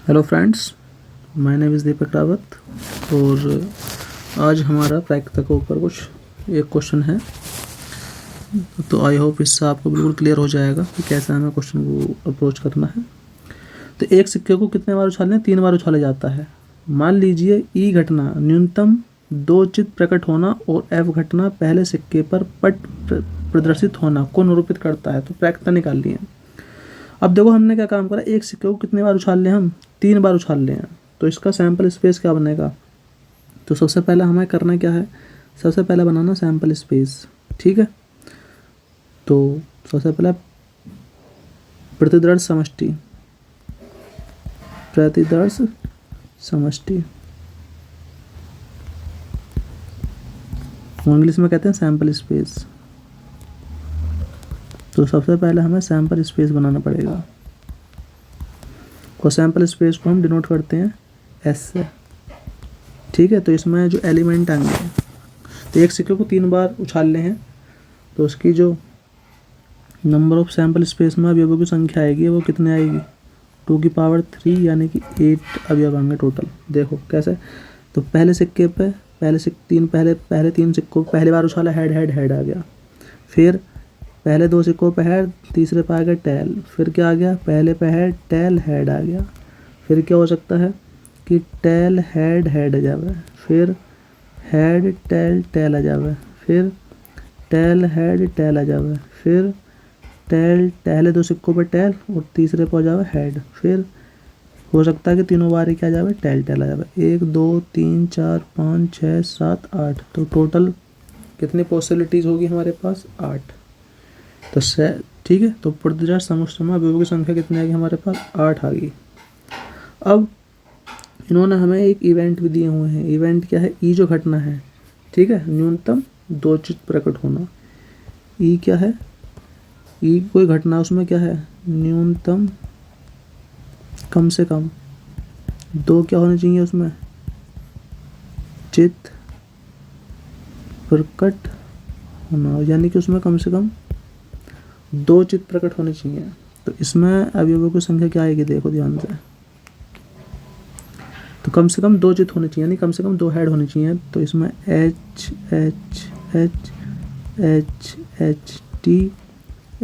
Hello friends, my name is Deepak Rawat और आज हमारा प्रैक्टिकल के ऊपर कुछ एक क्वेश्चन है। तो आई होप इससे आपको बिल्कुल क्लियर हो जाएगा कि कैसे हमें क्वेश्चन को अप्रोच करना है। तो एक सिक्के को कितने बार उछालने? 3 बार उछाला जाता है। मान लीजिए ई घटना न्यूनतम 2 चित प्रकट होना और एफ घटना पहले सिक्के पर पट प्रदर्शित होना को निरूपित करता है। तो प्रैक्टिकल निकाल लिए। अब देखो हमने क्या काम करा, एक सिक्के को कितने बार उछाल लें? हम 3 बार उछाल लें। तो इसका सैंपल स्पेस क्या बनेगा? तो सबसे पहले हमें करना क्या है, सबसे पहले बनाना सैंपल स्पेस। ठीक है, तो सबसे पहले प्रतिदर्श समष्टि, प्रतिदर्श समष्टि इंग्लिश में कहते हैं सैंपल स्पेस। तो सबसे पहले हमें सैंपल स्पेस बनाना पड़ेगा और सैंपल स्पेस को हम डिनोट करते हैं एस से। ठीक है, तो इसमें जो एलिमेंट आएंगे, तो एक सिक्के को 3 बार उछालने हैं तो उसकी जो नंबर ऑफ सैंपल स्पेस में अवयवों की संख्या आएगी वो कितने आएगी? 2 की पावर 3 यानी कि 8 अवयव आएंगे टोटल। देखो कैसे, तो पहले सिक्के पे पहले 3 सिक्कों पहली बार उछाला, हेड आ गया। फिर पहले 2 सिक्कों पे हेड, तीसरे पे आ गया टेल। फिर क्या आ गया? पहले पे हेड, टेल, हेड आ गया। फिर क्या हो सकता है कि टेल हेड आ जावे, फिर हेड टेल टेल आ जावे, फिर टेल हेड टेल आ जावे, फिर टेल पहले 2 सिक्कों पे टेल और तीसरे पे हो जावे हेड। फिर हो सकता है कि तीनों बार क्या जावे? टेल टेल आ जावे। 1 2 3 4 5 6 7 8। तो टोटल कितनी पॉसिबिलिटीज़ होगी हमारे पास? 8। तो ठीक है, तो प्रतिदर्श समष्टि में अवयवों की संख्या कितनी आ गई हमारे पास? 8 आ गई। अब इन्होंने हमें एक इवेंट भी दिए हुए हैं। इवेंट क्या है? ई जो घटना है, ठीक है, न्यूनतम 2 चित प्रकट होना। ई क्या है? ई कोई घटना, उसमें क्या है? न्यूनतम कम से कम 2 क्या होने चाहिए उसमें? चित प्रकट होना, यानी कि उसमें कम से कम 2 चित प्रकट होने चाहिए। तो इसमें अवयवों की संख्या क्या आएगी? देखो ध्यान से, तो कम से कम 2 चित होने चाहिए, यानी कम से कम 2 हेड होने चाहिए। तो इसमें H H H H H T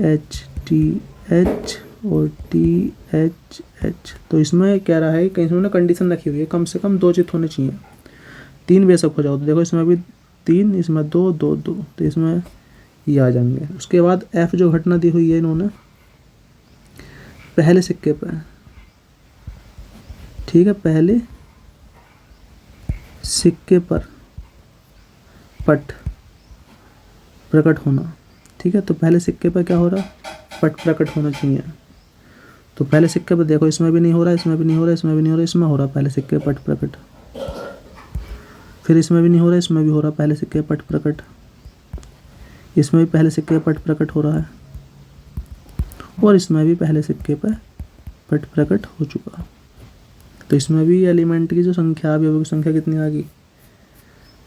H T H और टी एच एच। तो इसमें कह रहा है, कहीं इन्होंने कंडीशन रखी हुई है, कम से कम 2 चित होने चाहिए। 3 बेशक हो जाओ, तो देखो इसमें भी 3, इसमें 2 2 2, तो इसमें ये आ जाएंगे। उसके बाद एफ जो घटना दी हुई है इन्होंने पहले सिक्के पर, ठीक है, पहले सिक्के पर पट प्रकट होना। ठीक है, तो पहले सिक्के पर क्या हो रहा? पट प्रकट होना चाहिए। तो पहले सिक्के पर देखो, इसमें भी नहीं हो रहा, इसमें भी नहीं हो रहा, इसमें भी नहीं हो रहा, इसमें हो रहा पहले सिक्के पट प्रकट। फिर इसमें भी नहीं हो रहा, इसमें भी हो रहा पहले सिक्के पट प्रकट। इसमें भी पहले सिक्के पट प्रकट हो रहा है और इसमें भी पहले सिक्के पर पट प्रकट हो चुका। तो इसमें भी एलिमेंट की जो संख्या, अवयवों की संख्या कितनी आ गई?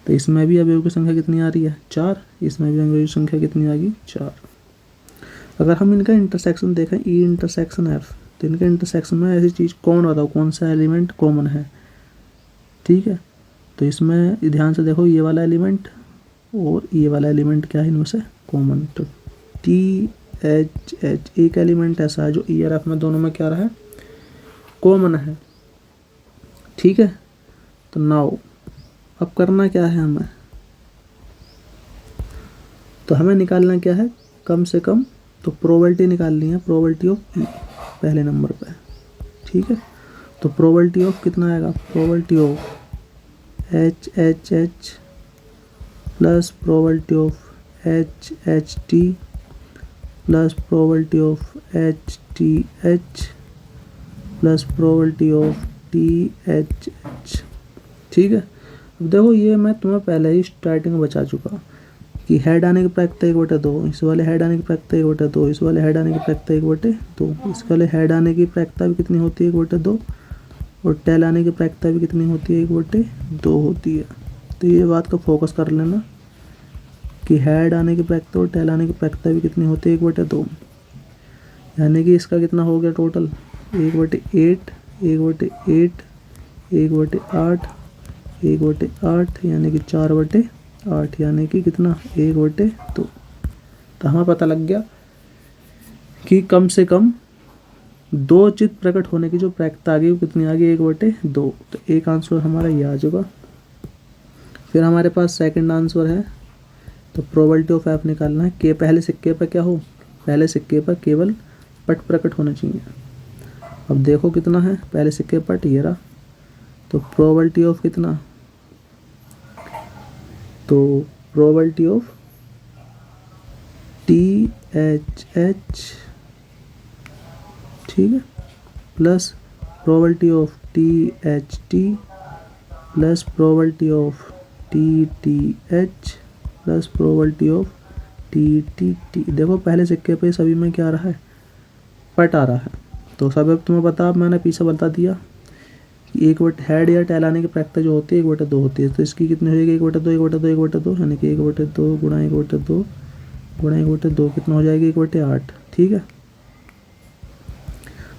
तो इसमें भी अवयवों की संख्या कितनी आ रही है? 4। इसमें भी अवयवों की संख्या कितनी आ गई? 4। अगर हम इनका इंटरसेक्शन देखें, ई इंटरसेक्शन एफ, तो इनके इंटरसेक्शन में ऐसी चीज़ कौन बताओ, कौन सा एलिमेंट कॉमन है? ठीक है, तो इसमें ध्यान से देखो, ये वाला एलिमेंट और ये वाला एलिमेंट क्या है इनमें से कॉमन? तो टी एच एच एक एलिमेंट ऐसा है जो ई और एफ में दोनों में क्या रहा है? कॉमन है। ठीक है, तो नाउ अब करना क्या है हमें? तो हमें निकालना क्या है? कम से कम, तो प्रोबेबिलिटी निकालनी है, प्रोबेबिलिटी ऑफ ई पहले नंबर पे। ठीक है, तो प्रोबेबिलिटी ऑफ कितना आएगा? Probability of H H H plus probability of H H T plus probability of H T H plus probability of T H H. ठीक है, अब देखो ये मैं तुम्हें पहले ही स्टार्टिंग में बचा चुका कि हेड आने की प्रायिकता 1/2, इस वाले हेड आने की प्रायिकता 1/2, इस वाले हेड आने की प्रायिकता 1/2, इस वाले हेड आने की प्रायिकता भी कितनी होती है? 1/2, और टेल आने की प्रायिकता भी कितनी होती है? 1/2 होती है। तो ये बात को फोकस कर लेना कि हेड आने की प्रायिकता और टेल आने की प्रायिकता भी कितनी होती है? 1/2, यानी कि इसका कितना हो गया टोटल? 1/8 1/8, 1/8, 1/8 यानी कि 4/8 यानी कि कितना 1/2। तो हमें पता लग गया कि कम से कम दो चित्त प्रकट होने की जो प्रायिकता आ गई वो कितनी आ गई 1/2। तो एक आंसर हमारा ये आ जाएगा। फिर हमारे पास सेकंड आंसर है, तो प्रोबेबिलिटी ऑफ एफ निकालना है। के पहले सिक्के पर क्या हो, पहले सिक्के पर केवल पट प्रकट होना चाहिए। अब देखो कितना है, पहले सिक्के पट ये रहा, तो प्रोबेबिलिटी ऑफ कितना, तो प्रोबेबिलिटी ऑफ THH, ठीक है, plus probability of THT plus probability of TTH plus probability of TTT। देखो पहले सिक्के पे सभी में क्या आ रहा है, पट आ रहा है। तो सब अब तुम्हें पता, मैंने पीछे बता दिया कि 1/, हेड या टेल आने की प्रायिकता जो होती है 1/2 होती है। तो इसकी कितनी हो जाएगी 1/2, 1/2, 1/2 यानी कि 1/2 गुणा 1/2 गुणा 1/2 कितना हो जाएगी 1/8, ठीक है।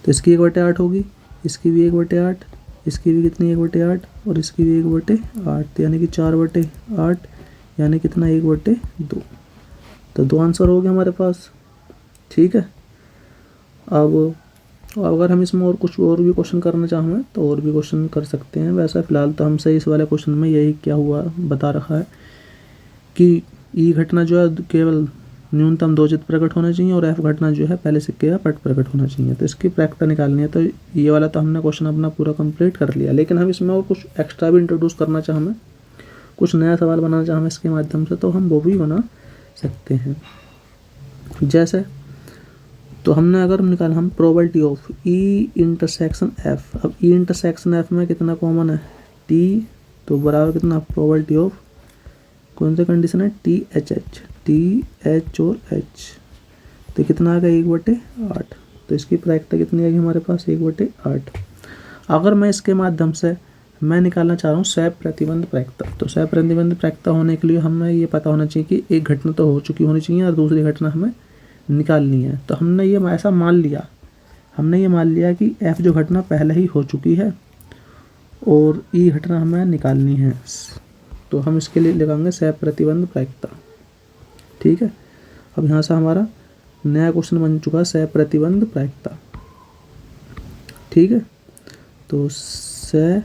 तो इसकी 1/8 होगी, इसकी भी 1/8, इसकी भी कितनी 1/8 और इसकी भी 1/8 यानी कि 4/8 यानी कितना 1/2। तो दो आंसर हो गए हमारे पास, ठीक है। अब अगर हम इसमें और कुछ और भी क्वेश्चन करना चाहें तो और भी क्वेश्चन कर सकते हैं। वैसे फ़िलहाल तो हमसे इस वाले क्वेश्चन में यही क्या हुआ बता रखा है कि ई घटना जो है केवल न्यूनतम दो चित्त प्रकट होना चाहिए और एफ घटना जो है पहले सिक्के का पट प्रकट होना चाहिए। तो इसकी प्रायिकता निकालनी है। तो ये वाला तो हमने क्वेश्चन अपना पूरा कंप्लीट कर लिया, लेकिन हम इसमें और कुछ एक्स्ट्रा भी इंट्रोड्यूस करना चाहें, कुछ नया सवाल बनाना चाहें इसके माध्यम से, तो हम वो भी बना सकते हैं। जैसे तो हमने अगर निकाला हम probability of E intersection F. अब ई इंटरसेक्शन एफ में कितना कॉमन है टी, तो बराबर कितना प्रोबेबिलिटी ऑफ कौन सा कंडीशन है THH, TH और H, तो कितना आ गया 1/8। तो इसकी प्रायिकता कितनी आएगी हमारे पास 1/8। अगर मैं इसके माध्यम से मैं निकालना चाह रहा हूँ सह प्रतिबंध प्रायिकता, तो सह प्रतिबंध प्रायिकता होने के लिए हमें ये पता होना चाहिए कि एक घटना तो हो चुकी होनी चाहिए और दूसरी घटना हमें निकालनी है। तो हमने ये ऐसा मान लिया, हमने ये मान लिया कि एफ जो घटना पहले ही हो चुकी है और ई घटना हमें निकालनी है, तो हम इसके लिए लगाएंगे सह प्रतिबंध प्रायिकता, ठीक है। अब यहाँ से हमारा नया क्वेश्चन बन चुका है सह प्रतिबंध प्रायिकता, ठीक है। तो सह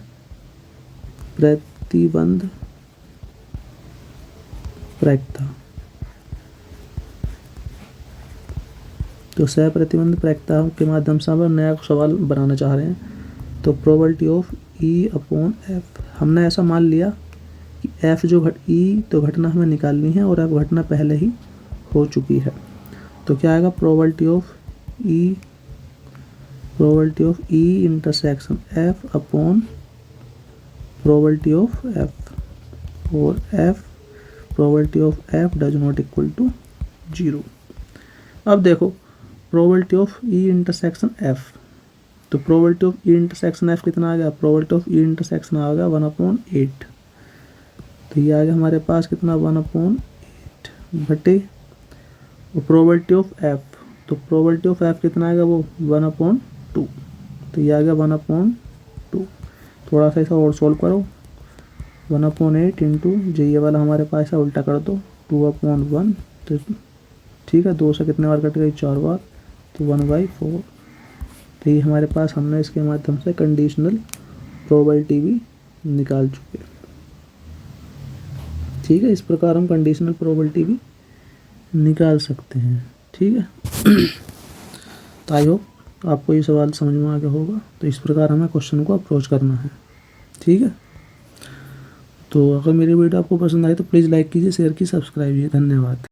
प्रतिबंध प्रायिकता, तो सह प्रतिबंध प्रायिकता के माध्यम से हम नया सवाल बनाना चाह रहे हैं। तो probability of E upon F, हमने ऐसा मान लिया कि एफ जो ई तो घटना हमें निकालनी है और एफ घटना पहले ही हो चुकी है। तो क्या आएगा probability of E intersection F upon probability of F, और F probability of F does not equal to 0। अब देखो probability of E intersection F, तो probability of E intersection F कितना आ गया, प्रोबेबिलिटी ऑफ ई इंटरसेक्शन आ गया 1/8। तो ये आ गया हमारे पास कितना 1/8 बटे प्रोबेबिलिटी ऑफ एफ, तो प्रोबेबिलिटी ऑफ एफ कितना आएगा वो 1/2। तो ये आ गया 1/2। थोड़ा सा ऐसा और सॉल्व करो, 1/8 इंटू जो ये वाला हमारे पास है उल्टा कर दो 2/1। तो ठीक है, 2 से कितने बार कट गई 4 बार, तो 1/4। तो ये हमारे पास हमने इसके माध्यम से कंडीशनल प्रोबेबिलिटी भी निकाल चुके, ठीक है। इस प्रकार हम कंडीशनल प्रोबेबिलिटी भी निकाल सकते हैं, ठीक है। तो आई होप आपको ये सवाल समझ में आ गया होगा। तो इस प्रकार हमें क्वेश्चन को अप्रोच करना है, ठीक है। तो अगर मेरी वीडियो आपको पसंद आई तो प्लीज़ लाइक कीजिए, शेयर कीजिए, सब्सक्राइब कीजिए। धन्यवाद।